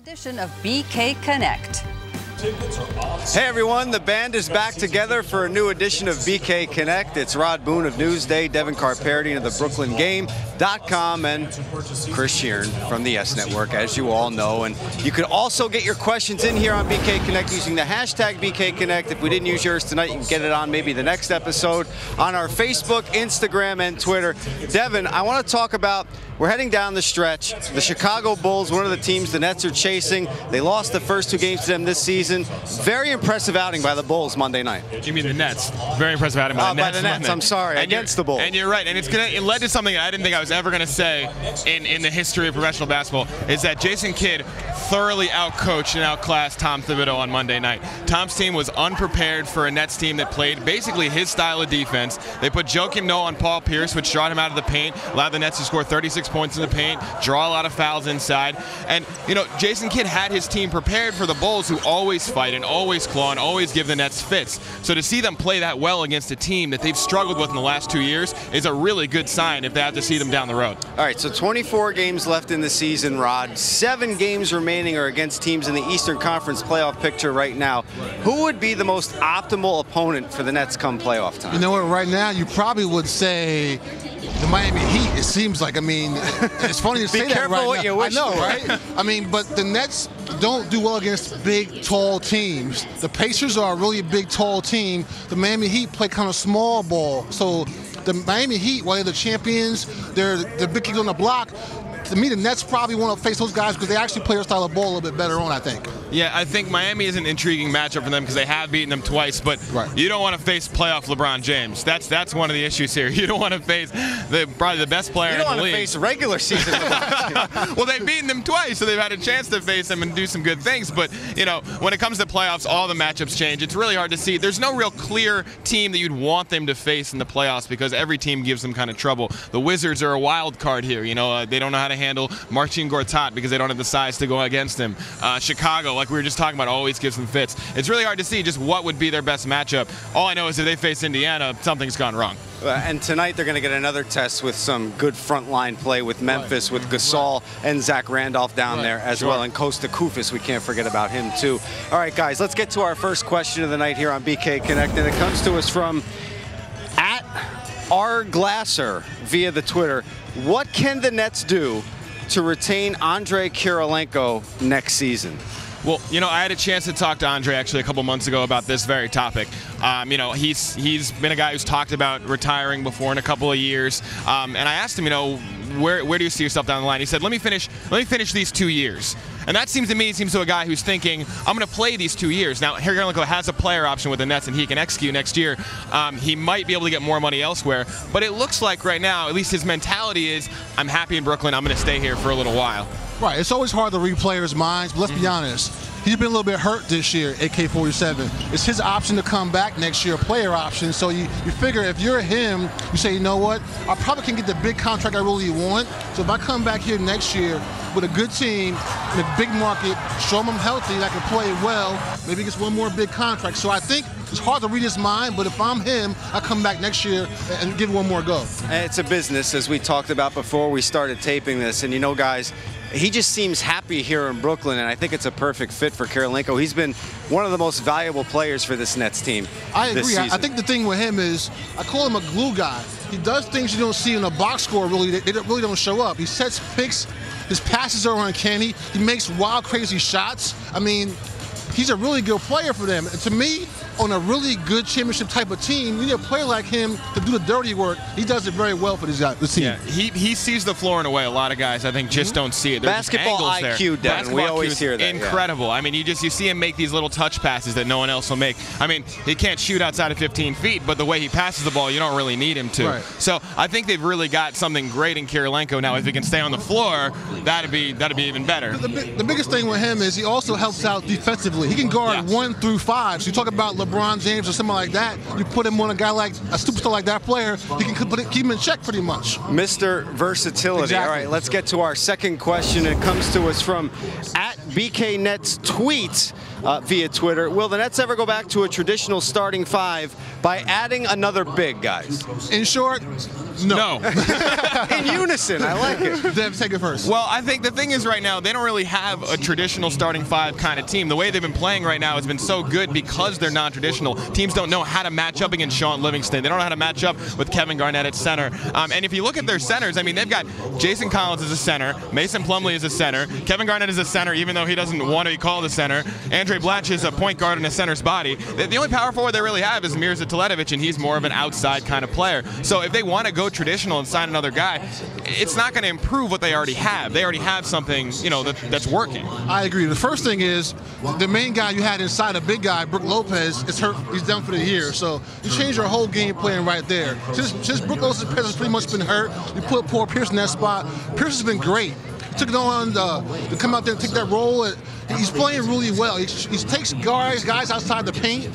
Edition of BK Connect. Hey everyone, the band is back together for a new edition of BK Connect. It's Rod Boone of Newsday, Devin Carperity of the BrooklynGame.com, and Chris Sheeran from the S Network, as you all know. And you can also get your questions in here on BK Connect using the hashtag BK Connect. If we didn't use yours tonight, you can get it on maybe the next episode on our Facebook, Instagram, and Twitter. Devin, I want to talk about, we're heading down the stretch. The Chicago Bulls, one of the teams the Nets are chasing. They lost the first two games to them this season. Very impressive outing by the Bulls Monday night. You mean the Nets? Very impressive outing by the Nets. By the Nets, I'm sorry, against the Bulls. And you're right, and it led to something I didn't think I was ever going to say in the history of professional basketball, is that Jason Kidd thoroughly outcoached and outclassed Tom Thibodeau on Monday night. Tom's team was unprepared for a Nets team that played basically his style of defense. They put Joakim Noah on Paul Pierce, which drawed him out of the paint, allowed the Nets to score 36 points in the paint, draw a lot of fouls inside. And, you know, Jason Kidd had his team prepared for the Bulls, who always fight and always claw and always give the Nets fits. So to see them play that well against a team that they've struggled with in the last 2 years is a really good sign if they have to see them down the road. All right, so 24 games left in the season, Rod. 7 games remaining are against teams in the Eastern Conference playoff picture right now. Who would be the most optimal opponent for the Nets come playoff time? You know what, right now you probably would say the Miami Heat. It seems like, I mean, it's funny to say that right now. Be careful what you wish I know, for. right? I mean, but the Nets don't do well against big, tall teams. The Pacers are a really big, tall team. The Miami Heat play kind of small ball. So the Miami Heat, while they're the champions, they're the big kids on the block. To me, the Nets probably want to face those guys because they actually play their style of ball a little bit better on, I think. Yeah, I think Miami is an intriguing matchup for them because they have beaten them twice, but you don't want to face playoff LeBron James. That's one of the issues here. You don't want to face probably the best player in the league. You don't want to face regular season LeBron. Well, they've beaten them twice, so they've had a chance to face them and do some good things. But, you know, when it comes to playoffs, all the matchups change. It's really hard to see. There's no real clear team that you'd want them to face in the playoffs because every team gives them kind of trouble. The Wizards are a wild card here. You know, they don't know how to handle Marcin Gortat because they don't have the size to go against him. Chicago, like we were just talking about, always gives them fits. It's really hard to see just what would be their best matchup. All I know is if they face Indiana, something's gone wrong. And tonight they're going to get another test with some good frontline play with Memphis, with Gasol and Zach Randolph down there as well, and Costa Koufis, we can't forget about him too. All right, guys, let's get to our first question of the night here on BK Connect, and it comes to us from @RGlasser via the Twitter. What can the Nets do to retain Andre Kirilenko next season? Well, you know, I had a chance to talk to Andre actually a couple months ago about this very topic. You know, he's been a guy who's talked about retiring before in a couple of years, and I asked him, you know, where do you see yourself down the line? He said, let me finish these 2 years. And that seems to me, to a guy who's thinking, I'm going to play these 2 years. Now, Kirilenko has a player option with the Nets, and he can execute next year. He might be able to get more money elsewhere. But it looks like right now, at least his mentality is, I'm happy in Brooklyn. I'm going to stay here for a little while. Right. It's always hard to read players' minds, but let's be honest. He's been a little bit hurt this year, AK-47. It's his option to come back next year, a player option. So you figure if you're him, you say, you know what, I probably can get the big contract I really want. So if I come back here next year with a good team, in a big market, show him I'm healthy, I can play well, maybe he gets one more big contract. So I think it's hard to read his mind, but if I'm him, I come back next year and give one more go. It's a business, as we talked about before we started taping this. And you know, guys, he just seems happy here in Brooklyn, and I think it's a perfect fit for Kirilenko. He's been one of the most valuable players for this Nets team. I agree. I think the thing with him is, I call him a glue guy. He does things you don't see in the box score, really. They really don't show up. He sets picks. His passes are uncanny. He makes wild, crazy shots. I mean, he's a really good player for them. And to me, on a really good championship type of team, you need a player like him to do the dirty work. He does it very well for this team. Yeah, he sees the floor in a way a lot of guys, I think, just don't see it. There's basketball IQ, Devin. We always hear that. Incredible. Yeah. I mean, you see him make these little touch passes that no one else will make. I mean, he can't shoot outside of 15 feet, but the way he passes the ball, you don't really need him to. Right. So I think they've really got something great in Kirilenko. Now, if he can stay on the floor, that'd be even better. The biggest thing with him is he also helps out defensively. He can guard 1 through 5. So you talk about LeBron James or someone like that, you put him on a guy like a superstar like that player, he can keep him in check pretty much. Mr. Versatility. Exactly. All right, let's get to our second question. It comes to us from @BKNets tweets via Twitter. Will the Nets ever go back to a traditional starting five by adding another big, guys? In short, no. In unison, I like it. Dev, take it first. Well, I think the thing is right now, they don't really have a traditional starting five kind of team. The way they've been playing right now has been so good because they're non-traditional. Teams don't know how to match up against Sean Livingston. They don't know how to match up with Kevin Garnett at center. And if you look at their centers, I mean, they've got Jason Collins as a center, Mason Plumlee as a center, Kevin Garnett is a center, even though he doesn't want to be called a center. Andre Blatch is a point guard in a center's body. The only power forward they really have is Mirza Teletovic, and he's more of an outside kind of player. So if they want to go traditional and sign another guy, it's not going to improve what they already have. They already have something, you know, that's working. I agree. The first thing is the main guy you had inside, a big guy, Brook Lopez, is hurt. He's done for the year. So you change your whole game plan right there. Since Brook Lopez has pretty much been hurt, you put Paul Pierce in that spot. Pierce has been great. He took it on to come out there and take that role. He's playing really well. He takes guys outside the paint,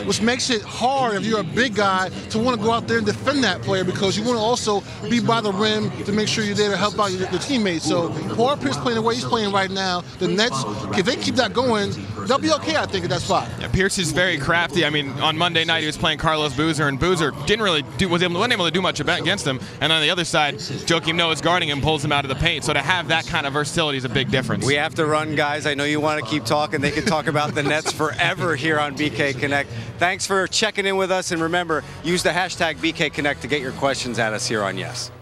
which makes it hard if you're a big guy to want to go out there and defend that player because you want to also be by the rim to make sure you're there to help out your teammates. So Paul Pierce playing the way he's playing right now, the Nets, if they keep that going, they'll be okay, I think, at that spot. Yeah, Pierce is very crafty. I mean, on Monday night he was playing Carlos Boozer, and Boozer wasn't able to do much against him. And on the other side, Joakim Noah is guarding him, pulls him out of the paint. So to have that kind of versatility is a big difference. We have to run, guys. I know you want to keep talking. They can talk about the Nets forever here on BK Connect. Thanks for checking in with us, and remember, use the hashtag BK Connect to get your questions at us here on Yes.